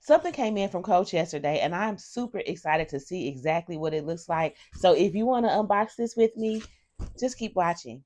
something came in from Coach yesterday, and I'm super excited to see exactly what it looks like. So if you want to unbox this with me, just keep watching.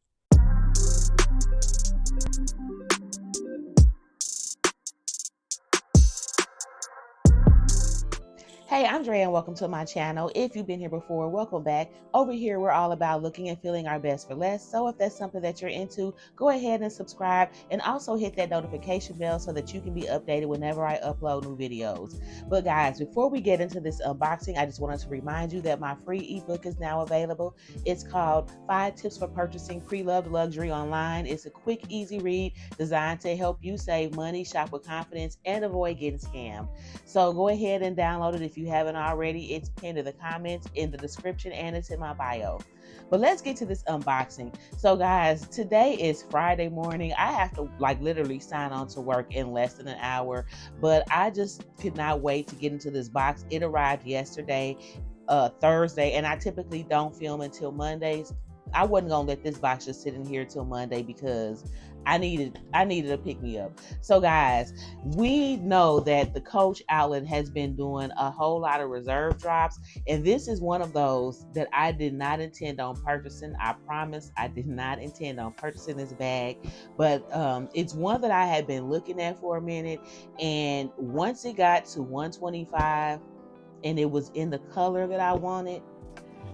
Hey, I'm Dre, and welcome to my channel. If you've been here before, welcome back. Over here, we're all about looking and feeling our best for less. So if that's something that you're into, go ahead and subscribe, and also hit that notification bell so that you can be updated whenever I upload new videos. But guys, before we get into this unboxing, I just wanted to remind you that my free ebook is now available. It's called 5 Tips for Purchasing Pre-Loved Luxury Online. It's a quick, easy read designed to help you save money, shop with confidence, and avoid getting scammed. So go ahead and download it if you haven't already. It's pinned in the comments, in the description, and it's in my bio. But let's get to this unboxing. So guys, today is Friday morning. I have to literally sign on to work in less than an hour, but I just could not wait to get into this box. It arrived yesterday, Thursday, and I typically don't film until Mondays. I wasn't gonna let this box just sit in here till Monday because I needed a pick me up. So guys, we know that the Coach outlet has been doing a whole lot of reserve drops, and this is one of those that I did not intend on purchasing. I promise I did not intend on purchasing this bag, but it's one that I had been looking at for a minute, and once it got to $125 and it was in the color that I wanted,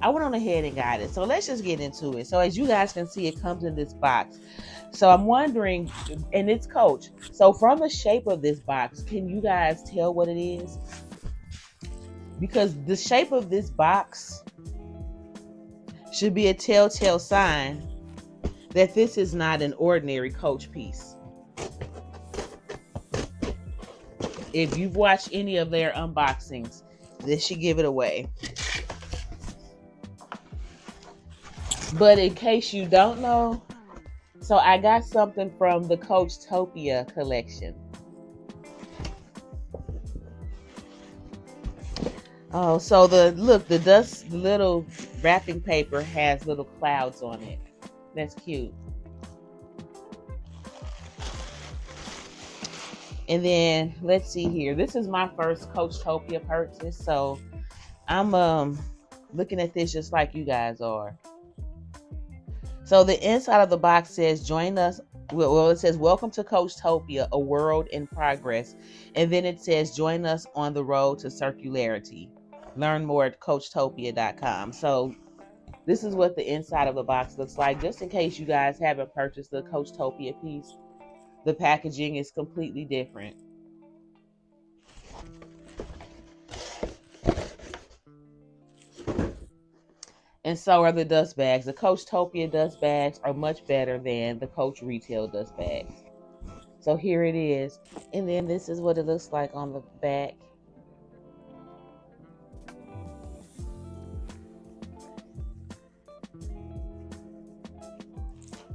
I went on ahead and got it. So let's just get into it. So as you guys can see, it comes in this box. So I'm wondering, and it's Coach. So from the shape of this box, can you guys tell what it is? Because the shape of this box should be a telltale sign that this is not an ordinary Coach piece. If you've watched any of their unboxings, this should give it away. But in case you don't know, so I got something from the Coachtopia collection. Oh, so the little wrapping paper has little clouds on it. That's cute. And then let's see here. This is my first Coachtopia purchase, so I'm looking at this just like you guys are. So the inside of the box says, join us. Well, it says, welcome to Coachtopia, a world in progress. And then it says, join us on the road to circularity. Learn more at Coachtopia.com. So this is what the inside of the box looks like. Just in case you guys haven't purchased the Coachtopia piece, the packaging is completely different. And so are the dust bags. The Coachtopia dust bags are much better than the Coach retail dust bags. So here it is. And then this is what it looks like on the back.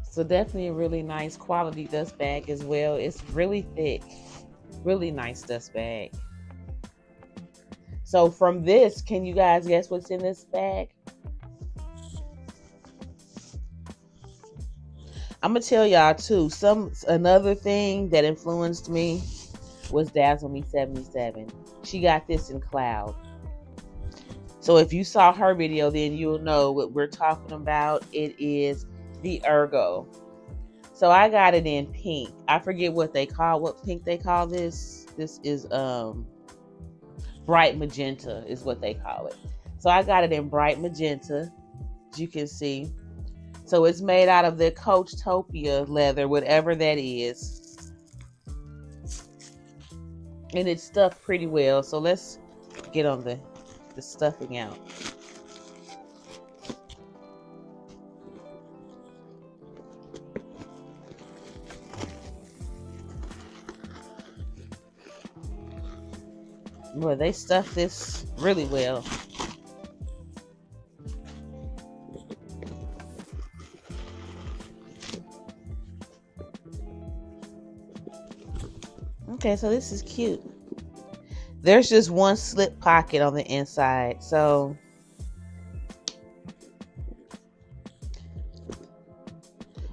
So definitely a really nice quality dust bag as well. It's really thick. Really nice dust bag. So from this, can you guys guess what's in this bag? I'm gonna tell y'all too. Another thing that influenced me was Dazzle Me 77. She got this in cloud. So if you saw her video, then you'll know what we're talking about. It is the Ergo. So I got it in pink. I forget what pink they call this. This is bright magenta is what they call it. So I got it in bright magenta, as you can see. So it's made out of the Coachtopia leather, whatever that is. And it's stuffed pretty well. So let's get on the stuffing out. Boy, they stuffed this really well. Okay, so this is cute. There's just one slip pocket on the inside. So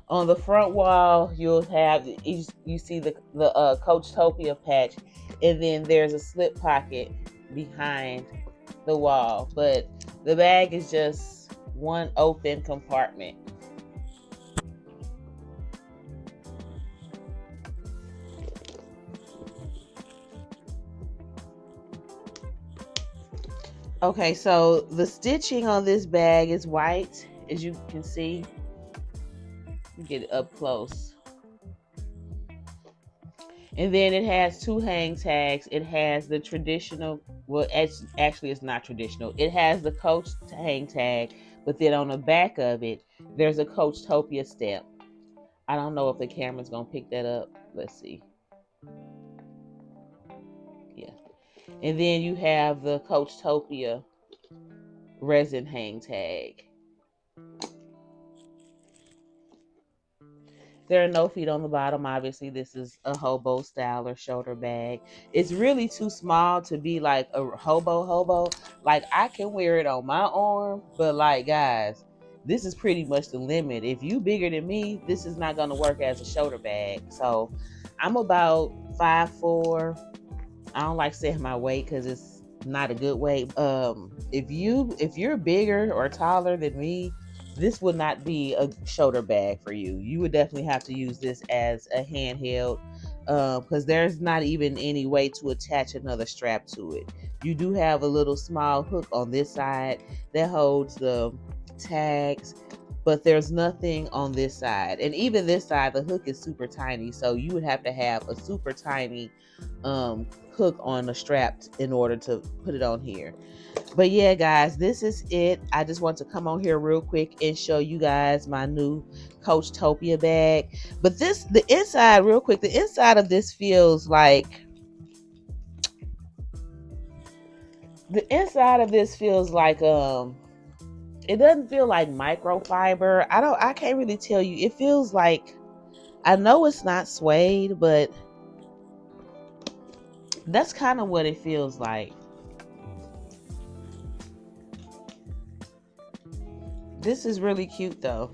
on the front wall, you'll have, you see the Coachtopia patch. and then there's a slip pocket behind the wall, but the bag is just one open compartment. Okay, so the stitching on this bag is white, as you can see. Get it up close. And then it has two hang tags. It has the traditional, well, actually it's not traditional. It has the Coach hang tag, but then on the back of it, there's a Coachtopia stamp. I don't know if the camera's gonna pick that up. Let's see. Yeah. And then you have the Coachtopia resin hang tag. There are no feet on the bottom. Obviously, this is a hobo style or shoulder bag. It's really too small to be like a hobo. Like, I can wear it on my arm, but like, guys, this is pretty much the limit. If you bigger than me, this is not gonna work as a shoulder bag. So I'm about 5'4". I don't like saying my weight because it's not a good weight. If you're bigger or taller than me, this would not be a shoulder bag for you. You would definitely have to use this as a handheld, because there's not even any way to attach another strap to it. You do have a little small hook on this side that holds the tags, but there's nothing on this side. And even this side, the hook is super tiny, so you would have to have a super tiny hook on the strap in order to put it on here. But yeah, guys, this is it. I just want to come on here real quick and show you guys my new Coachtopia bag. But the inside, real quick, the inside of this feels like, it doesn't feel like microfiber. I can't really tell you. It feels like, I know it's not suede, but that's kind of what it feels like. This is really cute though.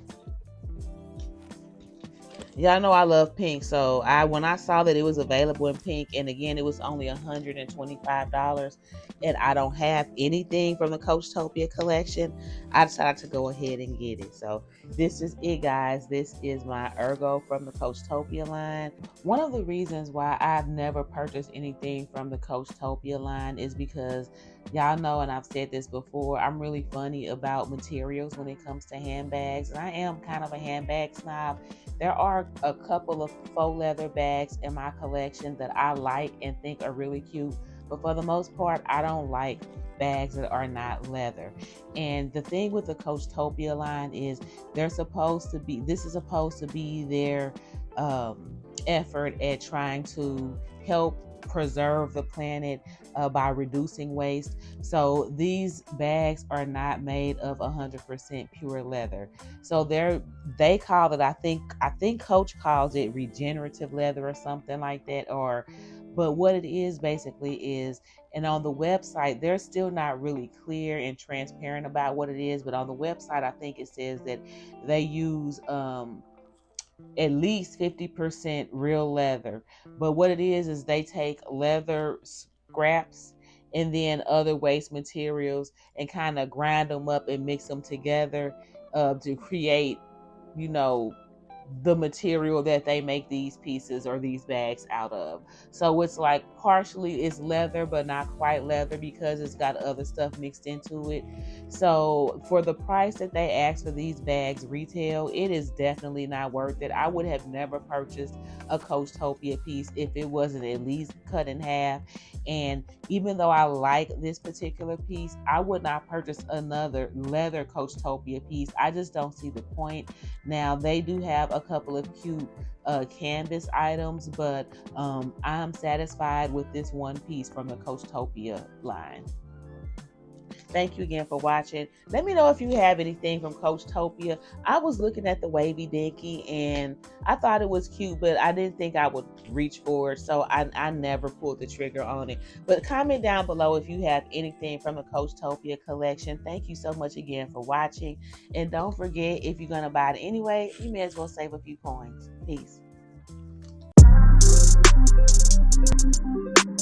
Y'all know I love pink, so when I saw that it was available in pink, and again it was only $125, and I don't have anything from the Coachtopia collection, I decided to go ahead and get it. So this is it, guys. This is my Ergo from the Coachtopia line. One of the reasons why I've never purchased anything from the Coachtopia line is because, y'all know, and I've said this before, I'm really funny about materials when it comes to handbags, and I am kind of a handbag snob. There are a couple of faux leather bags in my collection that I like and think are really cute, but for the most part, I don't like bags that are not leather. And the thing with the Coachtopia line is this is supposed to be their effort at trying to help preserve the planet by reducing waste. So these bags are not made of 100% pure leather. So they call it, I think Coach calls it regenerative leather or something like that, but what it is basically is, and on the website, they're still not really clear and transparent about what it is, but on the website, I think it says that they use at least 50% real leather. But what it is they take leather scraps and then other waste materials and kind of grind them up and mix them together to create, you know, the material that they make these pieces or these bags out of. So it's like partially it's leather, but not quite leather because it's got other stuff mixed into it. So for the price that they ask for these bags retail, it is definitely not worth it. I would have never purchased a Coachtopia piece if it wasn't at least cut in half. And even though I like this particular piece, I would not purchase another leather Coachtopia piece. I just don't see the point. Now, they do have a couple of cute canvas items, but I'm satisfied with this one piece from the Coachtopia line. Thank you again for watching. Let me know if you have anything from Coachtopia. I was looking at the wavy dinky and I thought it was cute, but I didn't think I would reach for it, so I never pulled the trigger on it. But comment down below if you have anything from the Coachtopia collection. Thank you so much again for watching. And don't forget, if you're going to buy it anyway, you may as well save a few coins. Peace.